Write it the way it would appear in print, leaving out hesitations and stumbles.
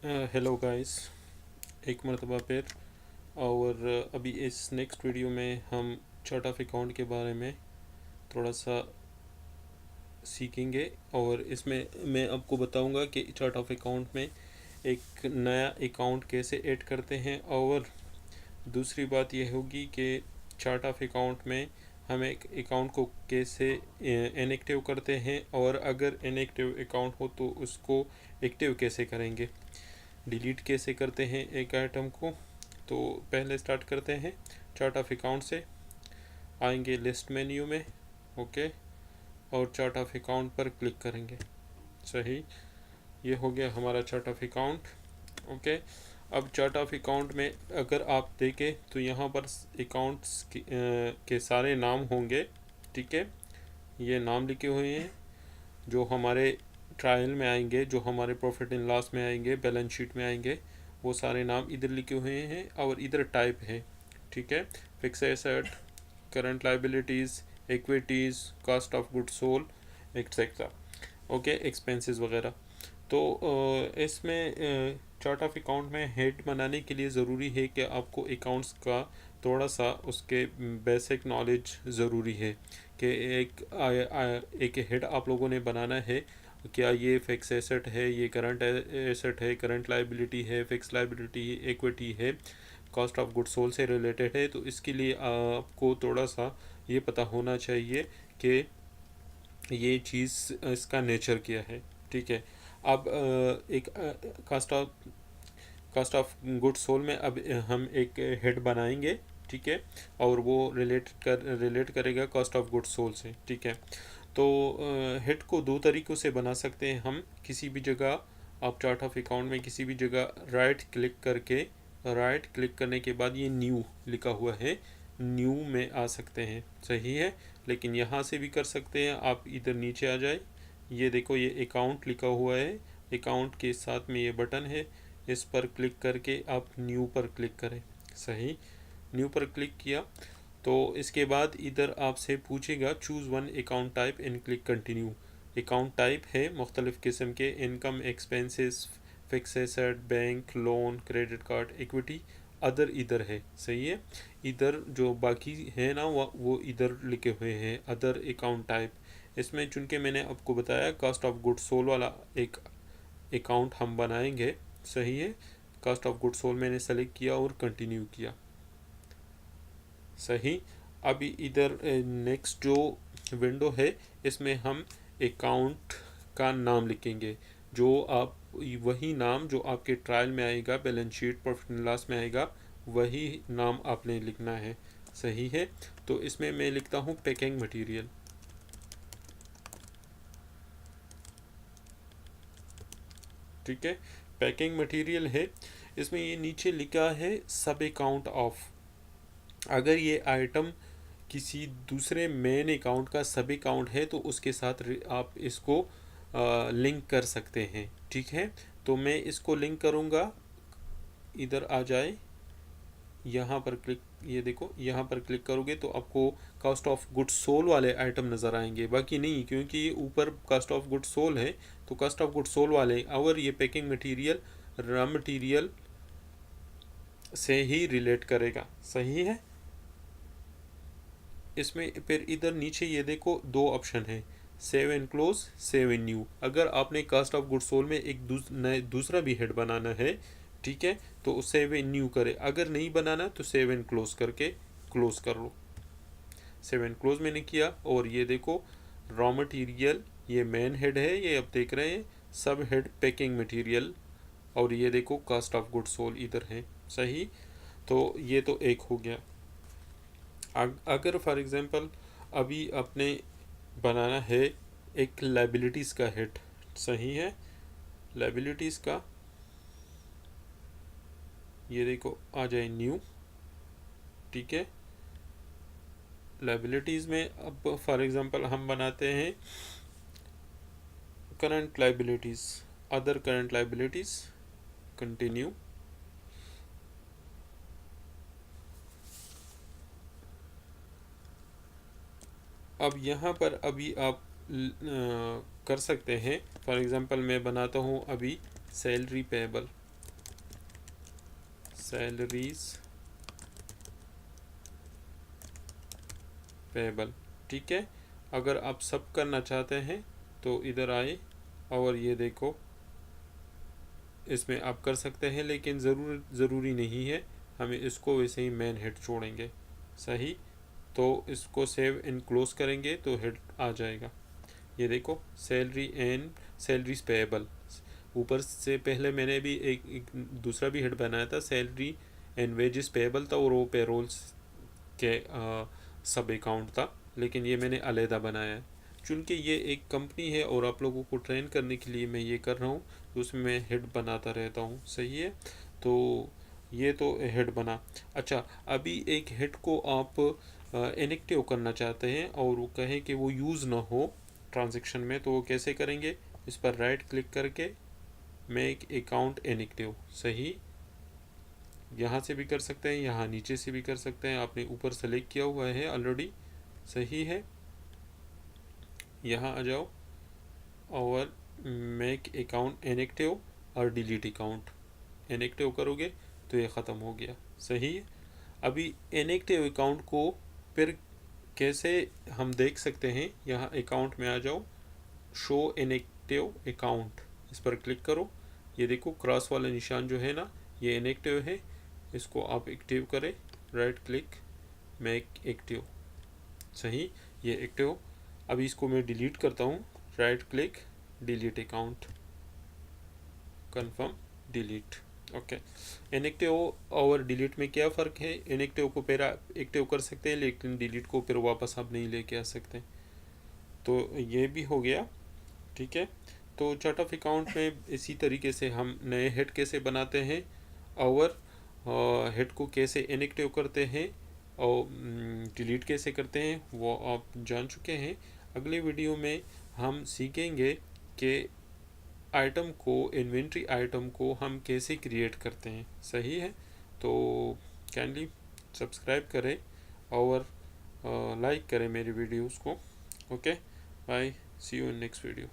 Hello guys. एक मरतबा फिर और अभी इस नेक्स्ट वीडियो में हम चार्ट ऑफ अकाउंट के बारे में थोड़ा सा सीखेंगे और इसमें मैं आपको बताऊंगा कि चार्ट ऑफ अकाउंट में एक नया अकाउंट कैसे ऐड करते हैं, और दूसरी बात यह होगी कि चार्ट ऑफ अकाउंट में हम एक अकाउंट को कैसे इनएक्टिव करते हैं, और अगर इनएक्टिव अकाउंट हो तो उसको एक्टिव कैसे करेंगे, डिलीट कैसे करते हैं एक आइटम को। तो पहले स्टार्ट करते हैं चार्ट ऑफ अकाउंट से। आएंगे लिस्ट मेन्यू में, ओके, और चार्ट ऑफ अकाउंट पर क्लिक करेंगे। सही, ये हो गया हमारा चार्ट ऑफ अकाउंट। ओके, अब चार्ट ऑफ अकाउंट में अगर आप देखें तो यहाँ पर अकाउंट्स के सारे नाम होंगे। ठीक है, ये नाम लिखे हुए हैं जो हमारे ट्रायल में आएंगे, जो हमारे प्रॉफिट एंड लॉस में आएंगे, बैलेंस शीट में आएंगे, वो सारे नाम इधर लिखे हुए हैं और इधर टाइप है। ठीक है, fix asset, current liabilities, equities, cost of good sold, etcetera. Okay, expenses वगैरह। तो इसमें चार्ट ऑफ अकाउंट में हेड बनाने के लिए ज़रूरी है कि आपको अकाउंट्स का थोड़ा सा उसके बेसिक नॉलेज ज़रूरी है कि एक हेड आप लोगों ने बनाना है। क्या ये फिक्स एसेट है, ये करंट एसेट है, करंट लाइबिलिटी है, फिक्स लाइबिलिटी है, इक्विटी है, कॉस्ट ऑफ गुड सोल्ड से रिलेटेड है। तो इसके लिए आपको थोड़ा सा ये पता होना चाहिए कि ये चीज़ इसका नेचर क्या है। ठीक है, अब एक कॉस्ट ऑफ गुड सोल में अब हम एक हेड बनाएंगे। ठीक है, और वो रिलेट करेगा कॉस्ट ऑफ गुड सोल से। ठीक है, तो हेड को दो तरीक़ों से बना सकते हैं हम। किसी भी जगह आप चार्ट ऑफ अकाउंट में किसी भी जगह राइट क्लिक करने के बाद ये न्यू लिखा हुआ है, न्यू में आ सकते हैं। सही है, लेकिन यहाँ से भी कर सकते हैं। आप इधर नीचे आ जाए, ये देखो ये अकाउंट लिखा हुआ है, अकाउंट के साथ में ये बटन है, इस पर क्लिक करके आप न्यू पर क्लिक करें। सही, न्यू पर क्लिक किया तो इसके बाद इधर आपसे पूछेगा choose one account type and click continue. Account type है मुख्तलिफ़ किस्म के, income, expenses, fix asset, bank, loan, credit card, equity. Other इधर है। सही है, इधर जो बाकी है ना वो इधर लिखे हुए हैं अदर अकाउंट टाइप। इसमें चूँकि के मैंने आपको बताया कॉस्ट ऑफ गुड सोल वाला एक अकाउंट हम बनाएंगे। सही है, कॉस्ट ऑफ गुड सोल मैंने सेलेक्ट किया और कंटिन्यू किया। सही, अभी इधर नेक्स्ट जो विंडो है इसमें हम अकाउंट का नाम लिखेंगे, जो आप वही नाम जो आपके ट्रायल में आएगा, balance sheet, profit and loss में आएगा, वही नाम आपने लिखना है। सही है, तो इसमें मैं लिखता हूँ पैकिंग मटेरियल। ठीक है, पैकिंग मटेरियल है। इसमें ये नीचे लिखा है सब अकाउंट ऑफ। अगर ये आइटम किसी दूसरे मेन अकाउंट का सब अकाउंट है तो उसके साथ आप इसको लिंक कर सकते हैं। ठीक है, तो मैं इसको लिंक करूँगा। इधर आ जाए, यहाँ पर क्लिक, ये देखो यहाँ पर क्लिक करोगे तो आपको कॉस्ट ऑफ गुड सोल वाले आइटम नज़र आएंगे, बाकी नहीं, क्योंकि ये ऊपर कॉस्ट ऑफ गुड सोल है तो कॉस्ट ऑफ गुड सोल वाले, और ये पैकिंग मटेरियल रॉ मटेरियल से ही रिलेट करेगा। सही है, इसमें फिर इधर नीचे ये देखो दो ऑप्शन है, save and close, save and new. अगर आपने कॉस्ट ऑफ गुड सोल में एक दूसरा भी हेड बनाना है, ठीक है, तो सेव एंड न्यू करे। अगर नहीं बनाना तो सेव एंड क्लोज करके क्लोज कर लो। सेव एंड क्लोज मैंने किया, और ये देखो रॉ मटेरियल ये मेन हेड है, ये आप देख रहे हैं, सब हेड पैकिंग मटेरियल, और ये देखो कॉस्ट ऑफ गुड सोल इधर है। सही, तो ये तो एक हो गया। अगर फॉर एग्ज़ाम्पल अभी आपने बनाना है एक लाइबिलिटीज़ का हेड। सही है, लाइबिलिटीज़ का ये देखो आ जाए न्यू। ठीक है, लाइबिलिटीज़ में अब फॉर एग्ज़ाम्पल हम बनाते हैं current liabilities, other current liabilities, continue. अब यहाँ पर अभी आप कर सकते हैं, फॉर एग्ज़ाम्पल मैं बनाता हूँ अभी सैलरी पेएबल। Salaries payable. ठीक है, अगर आप सब करना चाहते हैं तो इधर आए और ये देखो, इसमें आप कर सकते हैं, लेकिन ज़रूरी नहीं है, हमें इसको वैसे ही मेन हेड छोड़ेंगे। सही, तो इसको सेव एंड क्लोज करेंगे तो हेड आ जाएगा। ये देखो, सैलरी एंड सैलरीज पेएबल। ऊपर से पहले मैंने भी एक दूसरा भी हेड बनाया था, सैलरी एंड वेजेस पेएबल था, और वो पेरोल्स के सब अकाउंट था, लेकिन ये मैंने अलहदा बनाया है। चूँकि ये एक कंपनी है और आप लोगों को ट्रेन करने के लिए मैं ये कर रहा हूँ, तो उसमें मैं हेड बनाता रहता हूँ। सही है, तो ये तो हेड बना। अच्छा, अभी एक हेड को आप इनएक्टिव करना चाहते हैं और वो कहें कि वो यूज़ ना हो ट्रांजैक्शन में, तो वो कैसे करेंगे? इस पर राइट क्लिक करके मेक अकाउंट इनएक्टिव। सही, यहाँ से भी कर सकते हैं, यहाँ नीचे से भी कर सकते हैं, आपने ऊपर सेलेक्ट किया हुआ है ऑलरेडी। सही है, यहाँ आ जाओ और मेक अकाउंट इनएक्टिव और डिलीट अकाउंट। इनएक्टिव करोगे तो ये ख़त्म हो गया। सही है, अभी इनएक्टिव अकाउंट को फिर कैसे हम देख सकते हैं? यहाँ अकाउंट में आ जाओ, शो इनएक्टिव अकाउंट, इस पर क्लिक करो। ये देखो क्रॉस वाला निशान जो है ना, ये इनएक्टिव है, इसको आप एक्टिव करें, राइट क्लिक मेक एक्टिव। सही, ये एक्टिव। अभी इसको मैं डिलीट करता हूँ, right click delete account, confirm delete. Okay, inactive और डिलीट में क्या फ़र्क है? इनएक्टिव को फिर एक्टिव कर सकते हैं, लेकिन डिलीट को फिर वापस आप नहीं लेके आ सकते। तो ये भी हो गया। ठीक है, तो चार्ट ऑफ अकाउंट में इसी तरीके से हम नए हेड कैसे बनाते हैं और हेड को कैसे इनएक्टिव करते हैं और डिलीट कैसे करते हैं, वो आप जान चुके हैं। अगले वीडियो में हम सीखेंगे कि आइटम को, इन्वेंट्री आइटम को हम कैसे क्रिएट करते हैं। सही है, तो काइंडली सब्सक्राइब करें और लाइक करें मेरी वीडियोस को। Okay, bye, see you in next video.